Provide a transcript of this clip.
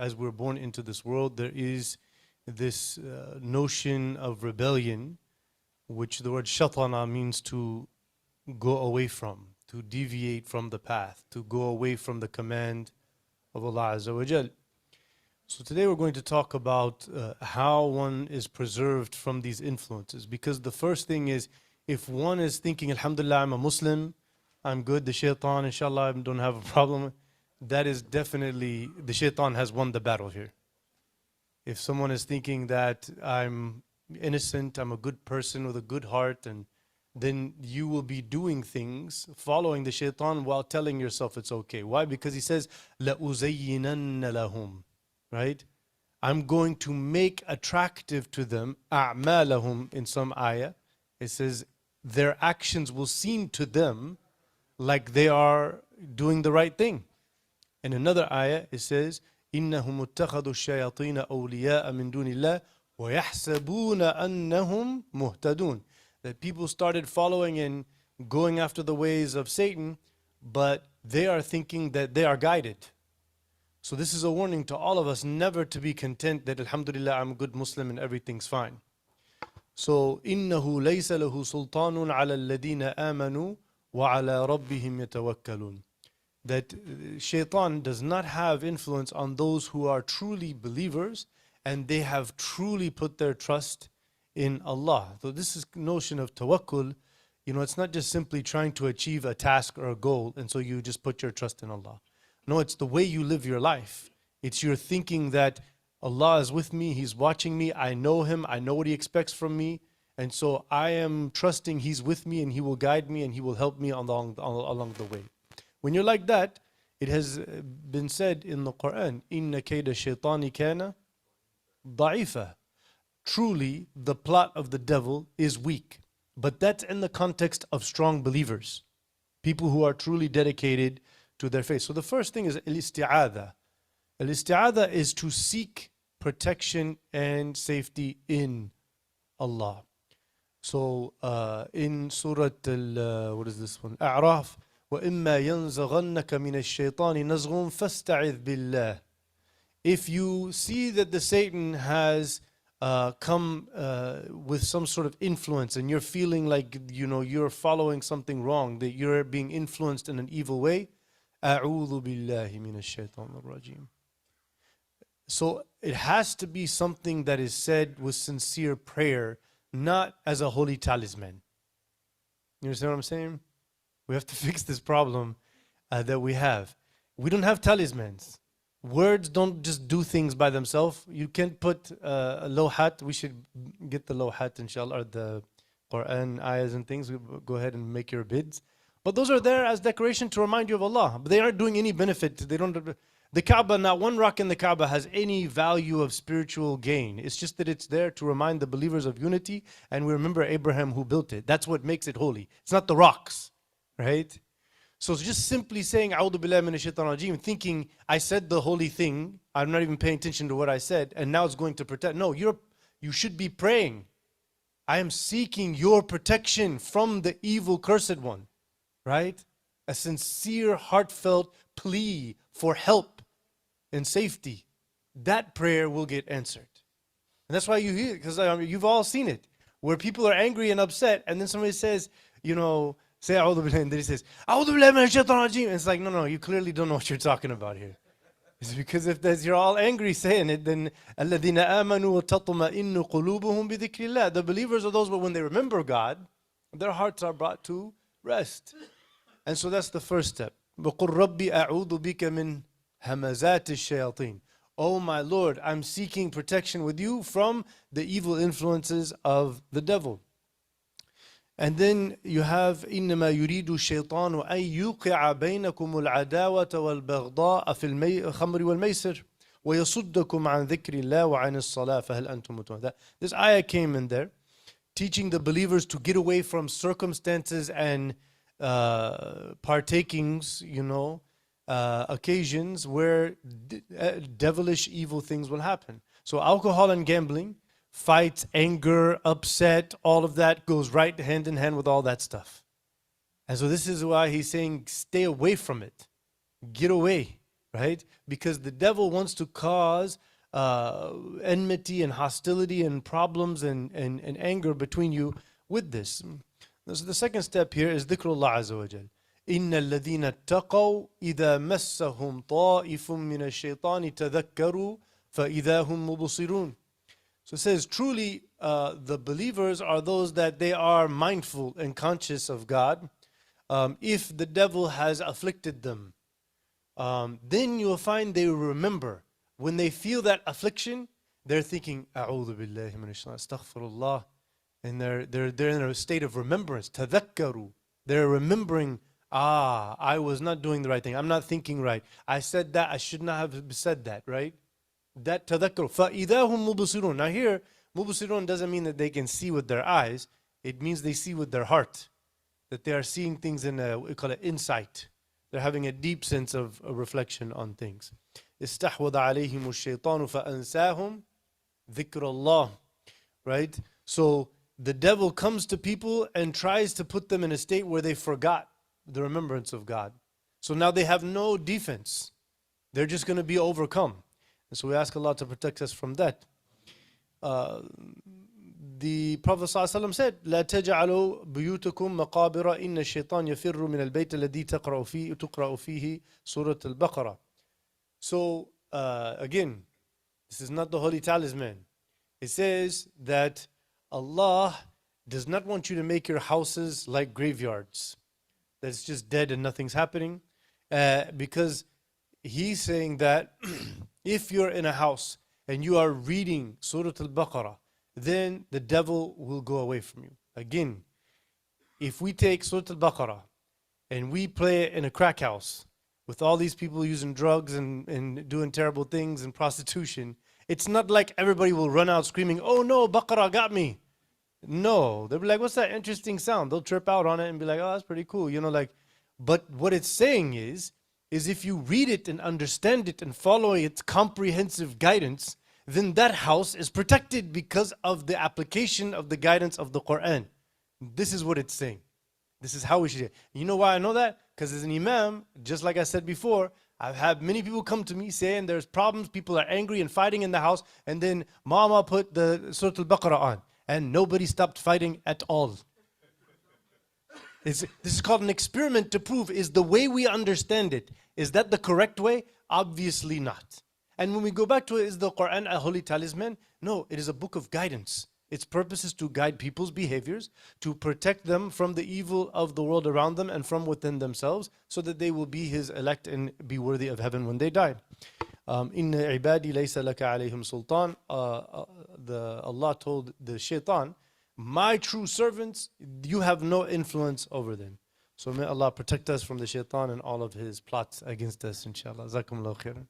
as we're born into this world, there is this notion of rebellion, which the word shatana means to go away from, to deviate from the path, to go away from the command of Allah Azza wa Jal. So today we're going to talk about how one is preserved from these influences. Because the first thing is, if one is thinking, Alhamdulillah, I'm a Muslim, I'm good, the Shaytan, inshallah, I don't have a problem, that is definitely, the Shaytan has won the battle here. If someone is thinking that I'm innocent, I'm a good person with a good heart, and then you will be doing things, following the Shaytan while telling yourself it's okay. Why? Because he says, لَأُزَيِّنَنَّ لَهُمْ. Right? I'm going to make attractive to them أَعْمَالَهُمْ in some ayah. It says their actions will seem to them like they are doing the right thing. In another ayah it says إِنَّهُمُ اتَّخَذُوا الشَّيَاطِينَ أَوْلِيَاءَ مِن دُونِ اللَّهِ وَيَحْسَبُونَ أَنَّهُمْ مُهْتَدُونَ. That people started following and going after the ways of Satan, but they are thinking that they are guided. So this is a warning to all of us never to be content that Alhamdulillah I'm a good Muslim and everything's fine. So إِنَّهُ لَيْسَ لَهُ سُلْطَانٌ عَلَى الَّذِينَ آمَنُوا وَعَلَى رَبِّهِمْ يَتَوَكَّلُونَ. That Shaytan does not have influence on those who are truly believers and they have truly put their trust in Allah. So this is notion of tawakkul. You know, it's not just simply trying to achieve a task or a goal and so you just put your trust in Allah. No, it's the way you live your life. It's your thinking that Allah is with me, He's watching me, I know Him, I know what He expects from me, and so I am trusting He's with me and He will guide me and He will help me along the way. When you're like that, it has been said in the Quran, إِنَّ كَيْدَ الشَّيْطَانِ كَانَ ضَعِيفًا. Truly, the plot of the devil is weak. But that's in the context of strong believers. People who are truly dedicated to their faith. So the first thing is الاستعاذة. Al-isti'adha is to seek protection and safety in Allah. So in Surah what is this one? A'raf. وَإِمَّا يَنزَغَنَّكَ مِنَ الشَّيْطَانِ نَزْغٌ فَاسْتَعِذْ بِاللَّهِ. If you see that the Satan has come with some sort of influence and you're feeling like you're following something wrong, that you're being influenced in an evil way, أعوذ بالله من الشيطان الرجيم. So it has to be something that is said with sincere prayer, not as a holy talisman. You understand what I'm saying? We have to fix this problem that we have. We don't have talismans. Words don't just do things by themselves. You can't put a lawhat. We should get the lawhat, inshallah, or the Quran ayahs and things. Go ahead and make your bids. But those are there as decoration to remind you of Allah. But they aren't doing any benefit. They don't. The Kaaba, not one rock in the Kaaba has any value of spiritual gain. It's just that it's there to remind the believers of unity. And we remember Abraham who built it. That's what makes it holy. It's not the rocks, right? So it's just simply saying, A'udhu billahi minash shaitanir rajeem, thinking I said the holy thing. I'm not even paying attention to what I said. And now it's going to protect. No, you should be praying. I am seeking your protection from the evil cursed one. Right? A sincere, heartfelt plea for help and safety. That prayer will get answered. And that's why you hear it, because you've all seen it, where people are angry and upset, and then somebody says, say A'udhu Billah, and then he says, A'udhu Billahi Minash Shaitanir Rajeem. And it's like, no, you clearly don't know what you're talking about here. It's because if you're all angry saying it, then الَّذِينَ آمَنُوا وَتَطْمَئِنُّ قُلُوبُهُم بِذِكْرِ اللَّهِ. The believers are those where when they remember God, their hearts are brought to rest. And so that's the first step. وَقُلْ رَبِّ أَعُوذُ بِكَ مِنْ هَمَزَاتِ الشَّيَاطِينَ. Oh my Lord, I'm seeking protection with you from the evil influences of the devil. And then you have إِنَّمَا يُرِيدُ الشَّيْطَانُ أَن يُوقِعَ بَيْنَكُمُ الْعَدَاوَةَ وَالْبَغْضَاءَ فِي الْخَمْرِ وَالْمَيْسِرِ وَيَصُدَّكُمْ عَنْ ذِكْرِ اللَّهِ وَعَنِ الصَّلَاةِ فَهَلْ أَنْتُمْ مُتَوَكِّلُونَ. This ayah came in there, teaching the believers to get away from circumstances and partakings, occasions where devilish evil things will happen. So alcohol and gambling, fights, anger, upset, all of that goes right hand in hand with all that stuff. And so this is why he's saying stay away from it. Get away. right? Because the devil wants to cause enmity and hostility and problems and anger between you with this. So the second step here is dhikrullah azza wa jal. إن الذين اتقوا إذا مسهم طائف من الشيطان تذكروا فإذا هم مبصرون. So it says, truly the believers are those that they are mindful and conscious of God. If the devil has afflicted them, then you will find they remember. When they feel that affliction, they're thinking, أعوذ بالله من الشيطان astaghfirullah. And they're in a state of remembrance. تذكروا. They're remembering, I was not doing the right thing. I'm not thinking right. I said that. I should not have said that, right? That تذكروا. فَإِذَا هُمْ مُبْصِرُونَ. Now here, مُبْصِرُون doesn't mean that they can see with their eyes. It means they see with their heart. That they are seeing things in we call it insight. They're having a deep sense of reflection on things. استحوذ عليهم الشيطان فأنساهم ذكر الله. Right? So the devil comes to people and tries to put them in a state where they forgot the remembrance of God. So now they have no defense. They're just going to be overcome. And so we ask Allah to protect us from that. The Prophet ﷺ said, لا تجعلوا بيوتكم مقابر إن الشيطان يفر من البيت الذي تقرأ فيه سورة البقرة. So again, this is not the holy talisman. It says that Allah does not want you to make your houses like graveyards. That's just dead and nothing's happening. Because He's saying that if you're in a house and you are reading Surah Al-Baqarah, then the devil will go away from you. Again, if we take Surah Al-Baqarah and we play it in a crack house with all these people using drugs and doing terrible things and prostitution, it's not like everybody will run out screaming, oh no, Baqarah got me. No, they'll be like, what's that interesting sound? They'll trip out on it and be like, oh, that's pretty cool. But what it's saying is if you read it and understand it and follow its comprehensive guidance, then that house is protected because of the application of the guidance of the Quran. This is what it's saying. This is how we should do it. You know why I know that? Because as an imam, just like I said before, I've had many people come to me saying there's problems, people are angry and fighting in the house, and then Mama put the Surah Al-Baqarah on, and nobody stopped fighting at all. This is called an experiment to prove, is the way we understand it, is that the correct way? Obviously not. And when we go back to it, is the Quran a holy talisman? No, it is a book of guidance. Its purpose is to guide people's behaviors, to protect them from the evil of the world around them and from within themselves, so that they will be His elect and be worthy of heaven when they die. Inna ibadi laysa laka alayhim sultan. Allah told the Shaytan, my true servants, you have no influence over them. So may Allah protect us from the Shaytan and all of his plots against us, inshallah. Jazakumullahu khairan.